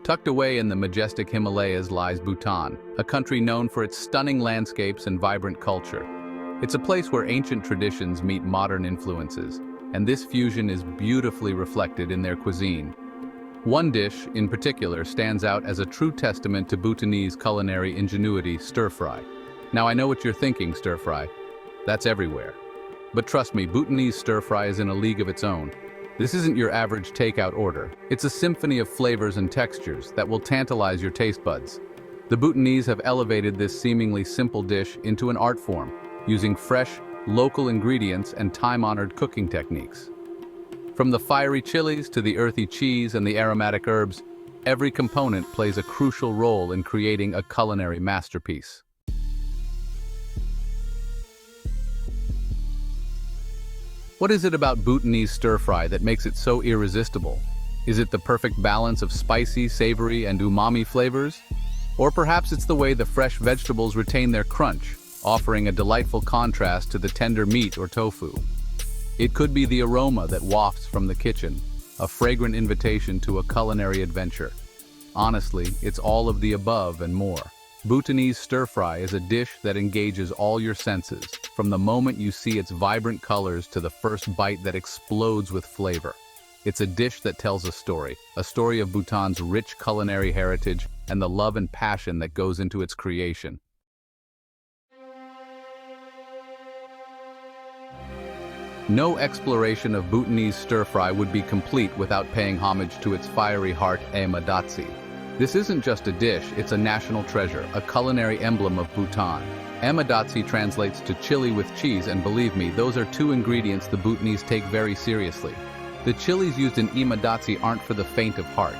Tucked away in the majestic Himalayas lies Bhutan, a country known for its stunning landscapes and vibrant culture. It's a place where ancient traditions meet modern influences, and this fusion is beautifully reflected in their cuisine. One dish, in particular, stands out as a true testament to Bhutanese culinary ingenuity: stir-fry. Now I know what you're thinking, stir-fry. That's everywhere. But trust me, Bhutanese stir-fry is in a league of its own. This isn't your average takeout order. It's a symphony of flavors and textures that will tantalize your taste buds. The Bhutanese have elevated this seemingly simple dish into an art form, using fresh, local ingredients and time-honored cooking techniques. From the fiery chilies to the earthy cheese and the aromatic herbs, every component plays a crucial role in creating a culinary masterpiece. What is it about Bhutanese stir-fry that makes it so irresistible? Is it the perfect balance of spicy, savory, and umami flavors? Or perhaps it's the way the fresh vegetables retain their crunch, offering a delightful contrast to the tender meat or tofu. It could be the aroma that wafts from the kitchen, a fragrant invitation to a culinary adventure. Honestly, it's all of the above and more. Bhutanese stir-fry is a dish that engages all your senses, from the moment you see its vibrant colors to the first bite that explodes with flavor. It's a dish that tells a story of Bhutan's rich culinary heritage and the love and passion that goes into its creation. No exploration of Bhutanese stir-fry would be complete without paying homage to its fiery heart, majestic. This isn't just a dish, it's a national treasure, a culinary emblem of Bhutan. Majestic translates to chili with cheese, and believe me, those are two ingredients the Bhutanese take very seriously. The chilies used in majestic aren't for the faint of heart.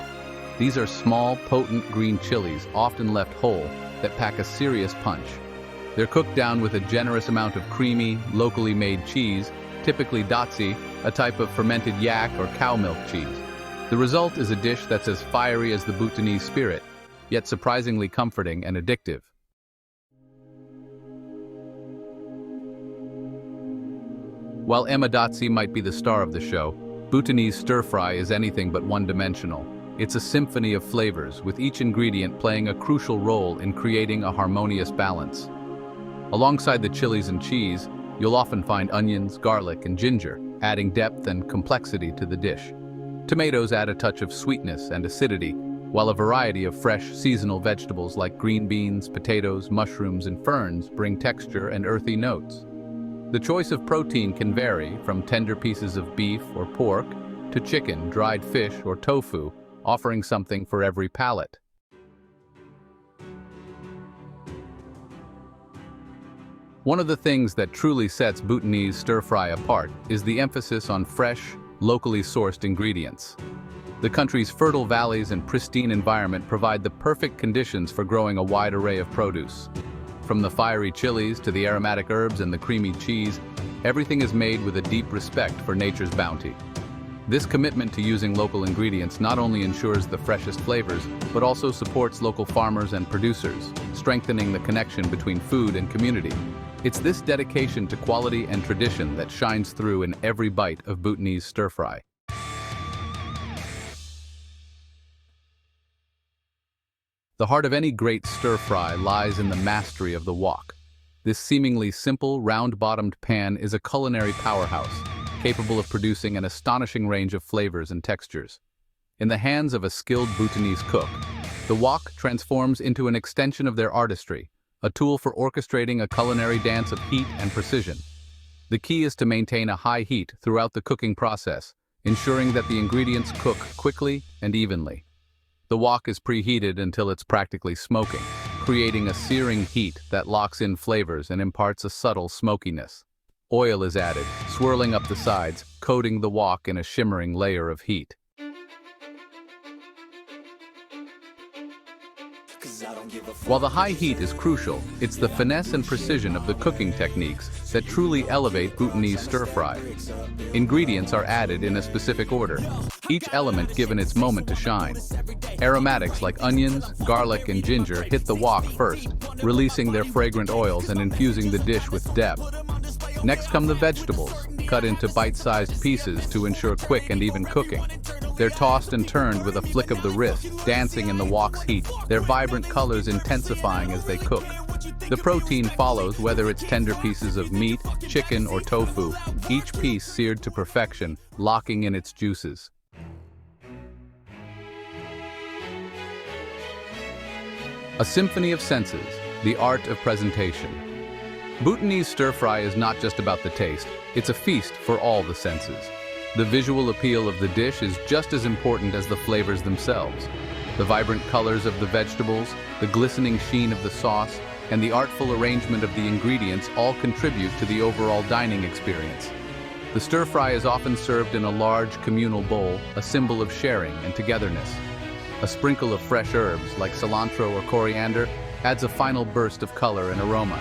These are small, potent green chilies, often left whole, that pack a serious punch. They're cooked down with a generous amount of creamy, locally made cheese, typically datsi, a type of fermented yak or cow milk cheese. The result is a dish that's as fiery as the Bhutanese spirit, yet surprisingly comforting and addictive. While majestic might be the star of the show, Bhutanese stir-fry is anything but one-dimensional. It's a symphony of flavors, with each ingredient playing a crucial role in creating a harmonious balance. Alongside the chilies and cheese, you'll often find onions, garlic, and ginger, adding depth and complexity to the dish. Tomatoes add a touch of sweetness and acidity, while a variety of fresh, seasonal vegetables like green beans, potatoes, mushrooms, and ferns bring texture and earthy notes. The choice of protein can vary from tender pieces of beef or pork to chicken, dried fish, or tofu, offering something for every palate. One of the things that truly sets Bhutanese stir-fry apart is the emphasis on fresh, locally sourced ingredients. The country's fertile valleys and pristine environment provide the perfect conditions for growing a wide array of produce. From the fiery chilies to the aromatic herbs and the creamy cheese, everything is made with a deep respect for nature's bounty. This commitment to using local ingredients not only ensures the freshest flavors, but also supports local farmers and producers, strengthening the connection between food and community. It's this dedication to quality and tradition that shines through in every bite of Bhutanese stir-fry. The heart of any great stir-fry lies in the mastery of the wok. This seemingly simple, round-bottomed pan is a culinary powerhouse, capable of producing an astonishing range of flavors and textures. In the hands of a skilled Bhutanese cook, the wok transforms into an extension of their artistry, a tool for orchestrating a culinary dance of heat and precision. The key is to maintain a high heat throughout the cooking process, ensuring that the ingredients cook quickly and evenly. The wok is preheated until it's practically smoking, creating a searing heat that locks in flavors and imparts a subtle smokiness. Oil is added, swirling up the sides, coating the wok in a shimmering layer of heat. While the high heat is crucial, it's the finesse and precision of the cooking techniques that truly elevate Bhutanese stir-fry. Ingredients are added in a specific order, each element given its moment to shine. Aromatics like onions, garlic, and ginger hit the wok first, releasing their fragrant oils and infusing the dish with depth. Next come the vegetables, cut into bite-sized pieces to ensure quick and even cooking. They're tossed and turned with a flick of the wrist, dancing in the wok's heat, their vibrant colors intensifying as they cook. The protein follows, whether it's tender pieces of meat, chicken, or tofu, each piece seared to perfection, locking in its juices. A symphony of senses, the art of presentation. Bhutanese stir-fry is not just about the taste, it's a feast for all the senses. The visual appeal of the dish is just as important as the flavors themselves. The vibrant colors of the vegetables, the glistening sheen of the sauce, and the artful arrangement of the ingredients all contribute to the overall dining experience. The stir-fry is often served in a large communal bowl, a symbol of sharing and togetherness. A sprinkle of fresh herbs, like cilantro or coriander, adds a final burst of color and aroma.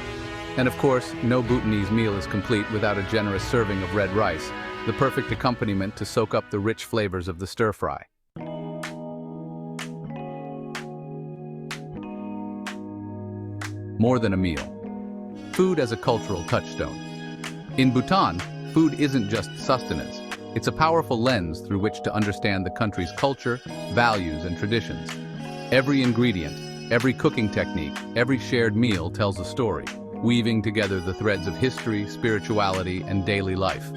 And of course, no Bhutanese meal is complete without a generous serving of red rice, the perfect accompaniment to soak up the rich flavors of the stir-fry. More than a meal. Food as a cultural touchstone. In Bhutan, food isn't just sustenance. It's a powerful lens through which to understand the country's culture, values, and traditions. Every ingredient, every cooking technique, every shared meal tells a story, weaving together the threads of history, spirituality, and daily life.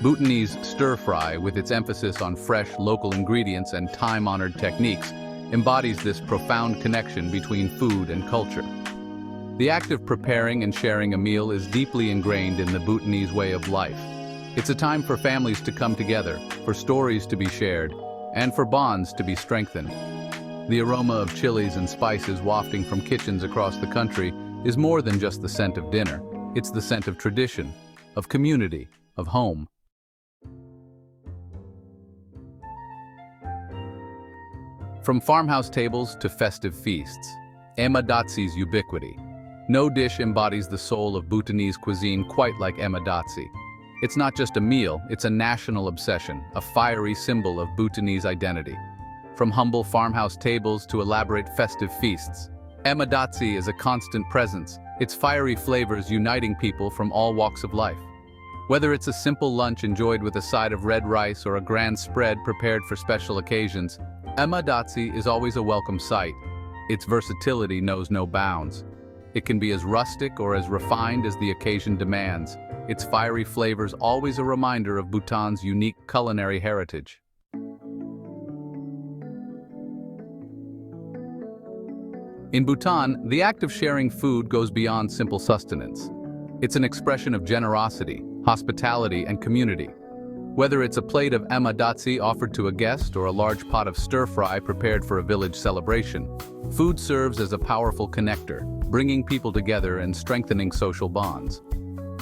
Bhutanese stir-fry, with its emphasis on fresh, local ingredients and time-honored techniques, embodies this profound connection between food and culture. The act of preparing and sharing a meal is deeply ingrained in the Bhutanese way of life. It's a time for families to come together, for stories to be shared, and for bonds to be strengthened. The aroma of chilies and spices wafting from kitchens across the country is more than just the scent of dinner. It's the scent of tradition, of community, of home. From farmhouse tables to festive feasts, emadatsy's ubiquity. No dish embodies the soul of Bhutanese cuisine quite like emadatsi. It's not just a meal, it's a national obsession, a fiery symbol of Bhutanese identity. From humble farmhouse tables to elaborate festive feasts, emadatsi is a constant presence, its fiery flavors uniting people from all walks of life. Whether it's a simple lunch enjoyed with a side of red rice or a grand spread prepared for special occasions, emadatsi is always a welcome sight. Its versatility knows no bounds. It can be as rustic or as refined as the occasion demands, its fiery flavors always a reminder of Bhutan's unique culinary heritage. In Bhutan, the act of sharing food goes beyond simple sustenance. It's an expression of generosity, hospitality, and community. Whether it's a plate of emadatsi offered to a guest or a large pot of stir-fry prepared for a village celebration, food serves as a powerful connector, bringing people together and strengthening social bonds.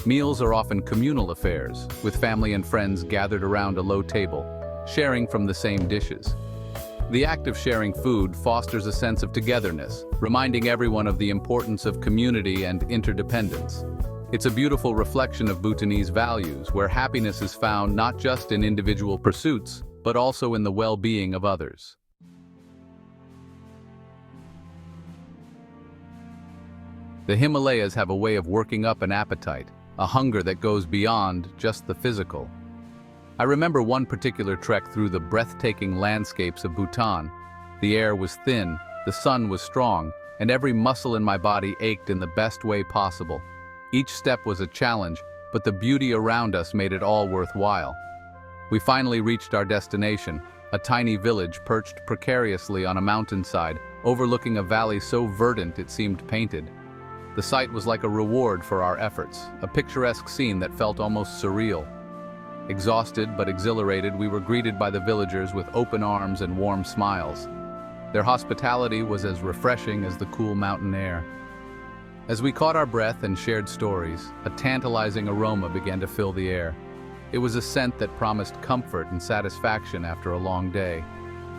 Meals are often communal affairs, with family and friends gathered around a low table, sharing from the same dishes. The act of sharing food fosters a sense of togetherness, reminding everyone of the importance of community and interdependence. It's a beautiful reflection of Bhutanese values, where happiness is found not just in individual pursuits, but also in the well-being of others. The Himalayas have a way of working up an appetite, a hunger that goes beyond just the physical. I remember one particular trek through the breathtaking landscapes of Bhutan. The air was thin, the sun was strong, and every muscle in my body ached in the best way possible. Each step was a challenge, but the beauty around us made it all worthwhile. We finally reached our destination, a tiny village perched precariously on a mountainside, overlooking a valley so verdant it seemed painted. The sight was like a reward for our efforts, a picturesque scene that felt almost surreal. Exhausted but exhilarated, we were greeted by the villagers with open arms and warm smiles. Their hospitality was as refreshing as the cool mountain air. As we caught our breath and shared stories, a tantalizing aroma began to fill the air. It was a scent that promised comfort and satisfaction after a long day.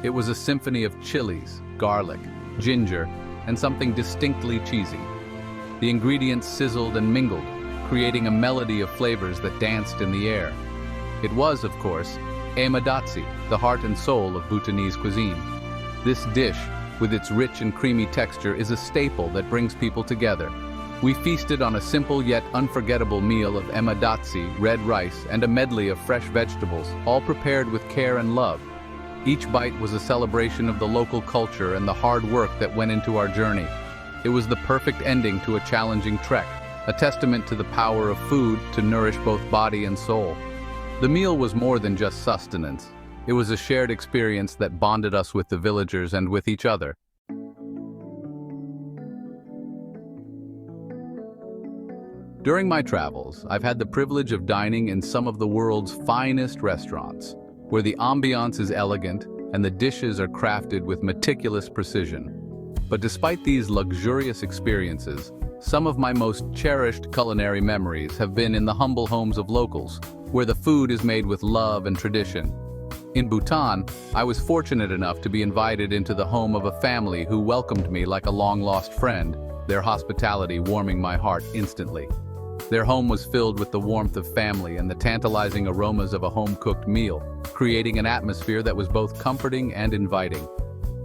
It was a symphony of chilies, garlic, ginger, and something distinctly cheesy. The ingredients sizzled and mingled, creating a melody of flavors that danced in the air. It was, of course, emadatsi, the heart and soul of Bhutanese cuisine. This dish, with its rich and creamy texture, is a staple that brings people together. We feasted on a simple yet unforgettable meal of emadatsi, red rice, and a medley of fresh vegetables, all prepared with care and love. Each bite was a celebration of the local culture and the hard work that went into our journey. It was the perfect ending to a challenging trek, a testament to the power of food to nourish both body and soul. The meal was more than just sustenance. It was a shared experience that bonded us with the villagers and with each other. During my travels, I've had the privilege of dining in some of the world's finest restaurants, where the ambiance is elegant and the dishes are crafted with meticulous precision. But despite these luxurious experiences, some of my most cherished culinary memories have been in the humble homes of locals, where the food is made with love and tradition. In Bhutan, I was fortunate enough to be invited into the home of a family who welcomed me like a long-lost friend, their hospitality warming my heart instantly. Their home was filled with the warmth of family and the tantalizing aromas of a home-cooked meal, creating an atmosphere that was both comforting and inviting.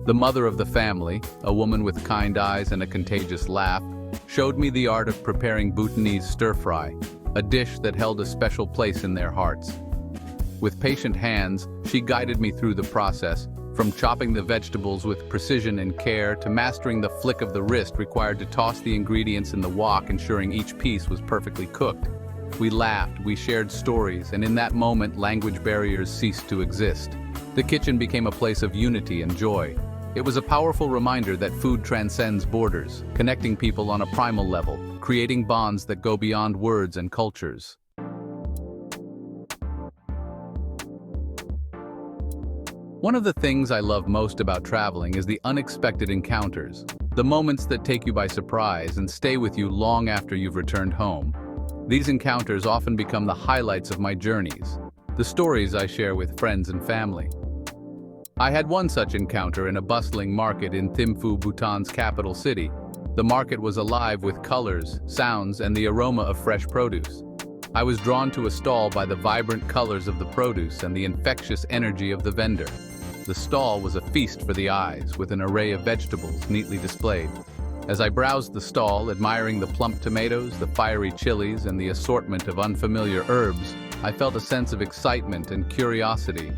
The mother of the family, a woman with kind eyes and a contagious laugh, showed me the art of preparing Bhutanese stir-fry, a dish that held a special place in their hearts. With patient hands, she guided me through the process, from chopping the vegetables with precision and care to mastering the flick of the wrist required to toss the ingredients in the wok, ensuring each piece was perfectly cooked. We laughed, we shared stories, and in that moment, language barriers ceased to exist. The kitchen became a place of unity and joy. It was a powerful reminder that food transcends borders, connecting people on a primal level, creating bonds that go beyond words and cultures. One of the things I love most about traveling is the unexpected encounters, the moments that take you by surprise and stay with you long after you've returned home. These encounters often become the highlights of my journeys, the stories I share with friends and family. I had one such encounter in a bustling market in Thimphu, Bhutan's capital city. The market was alive with colors, sounds, and the aroma of fresh produce. I was drawn to a stall by the vibrant colors of the produce and the infectious energy of the vendor. The stall was a feast for the eyes, with an array of vegetables neatly displayed. As I browsed the stall, admiring the plump tomatoes, the fiery chilies, and the assortment of unfamiliar herbs, I felt a sense of excitement and curiosity.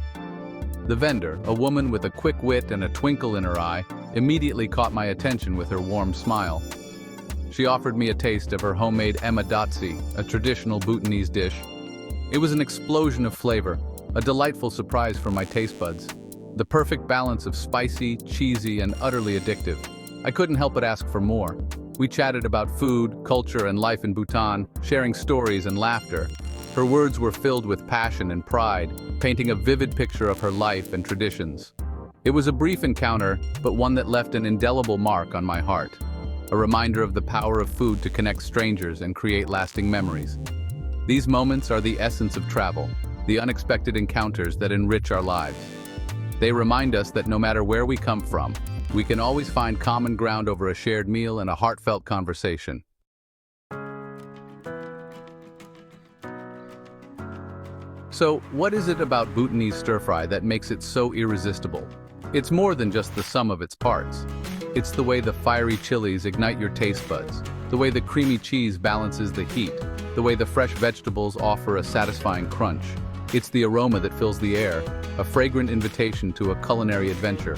The vendor, a woman with a quick wit and a twinkle in her eye, immediately caught my attention with her warm smile. She offered me a taste of her homemade majestic, a traditional Bhutanese dish. It was an explosion of flavor, a delightful surprise for my taste buds. The perfect balance of spicy, cheesy, and utterly addictive. I couldn't help but ask for more. We chatted about food, culture, and life in Bhutan, sharing stories and laughter. Her words were filled with passion and pride, painting a vivid picture of her life and traditions. It was a brief encounter, but one that left an indelible mark on my heart. A reminder of the power of food to connect strangers and create lasting memories. These moments are the essence of travel, the unexpected encounters that enrich our lives. They remind us that no matter where we come from, we can always find common ground over a shared meal and a heartfelt conversation. So, what is it about Bhutanese stir-fry that makes it so irresistible? It's more than just the sum of its parts. It's the way the fiery chilies ignite your taste buds, the way the creamy cheese balances the heat, the way the fresh vegetables offer a satisfying crunch. It's the aroma that fills the air, a fragrant invitation to a culinary adventure.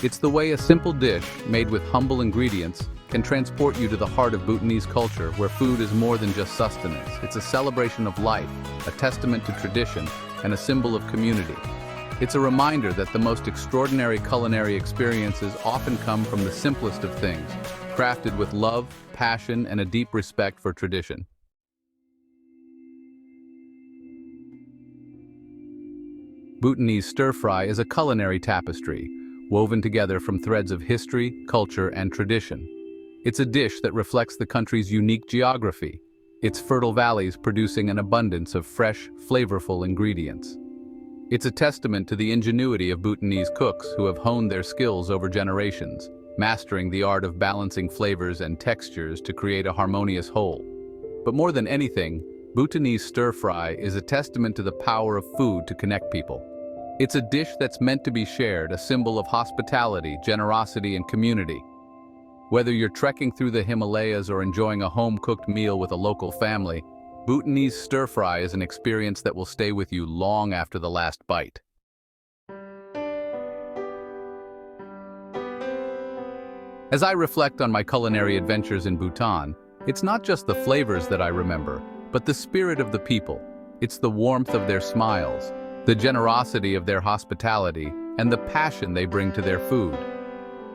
It's the way a simple dish, made with humble ingredients, can transport you to the heart of Bhutanese culture, where food is more than just sustenance. It's a celebration of life, a testament to tradition, and a symbol of community. It's a reminder that the most extraordinary culinary experiences often come from the simplest of things, crafted with love, passion, and a deep respect for tradition. Bhutanese stir-fry is a culinary tapestry, woven together from threads of history, culture, and tradition. It's a dish that reflects the country's unique geography, its fertile valleys producing an abundance of fresh, flavorful ingredients. It's a testament to the ingenuity of Bhutanese cooks who have honed their skills over generations, mastering the art of balancing flavors and textures to create a harmonious whole. But more than anything, Bhutanese stir-fry is a testament to the power of food to connect people. It's a dish that's meant to be shared, a symbol of hospitality, generosity, and community. Whether you're trekking through the Himalayas or enjoying a home-cooked meal with a local family, Bhutanese stir-fry is an experience that will stay with you long after the last bite. As I reflect on my culinary adventures in Bhutan, it's not just the flavors that I remember, but the spirit of the people. It's the warmth of their smiles, the generosity of their hospitality, and the passion they bring to their food.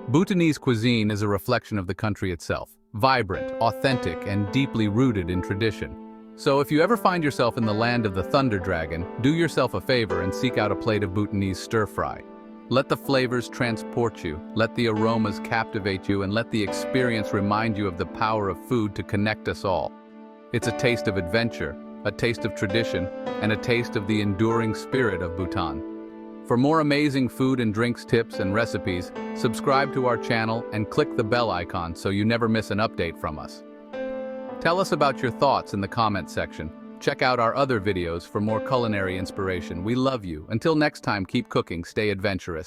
Bhutanese cuisine is a reflection of the country itself, vibrant, authentic, and deeply rooted in tradition. So if you ever find yourself in the land of the Thunder Dragon, do yourself a favor and seek out a plate of Bhutanese stir-fry. Let the flavors transport you, let the aromas captivate you, and let the experience remind you of the power of food to connect us all. It's a taste of adventure, a taste of tradition, and a taste of the enduring spirit of Bhutan. For more amazing food and drinks tips and recipes, subscribe to our channel and click the bell icon so you never miss an update from us. Tell us about your thoughts in the comment section. Check out our other videos for more culinary inspiration. We love you. Until next time, keep cooking, stay adventurous.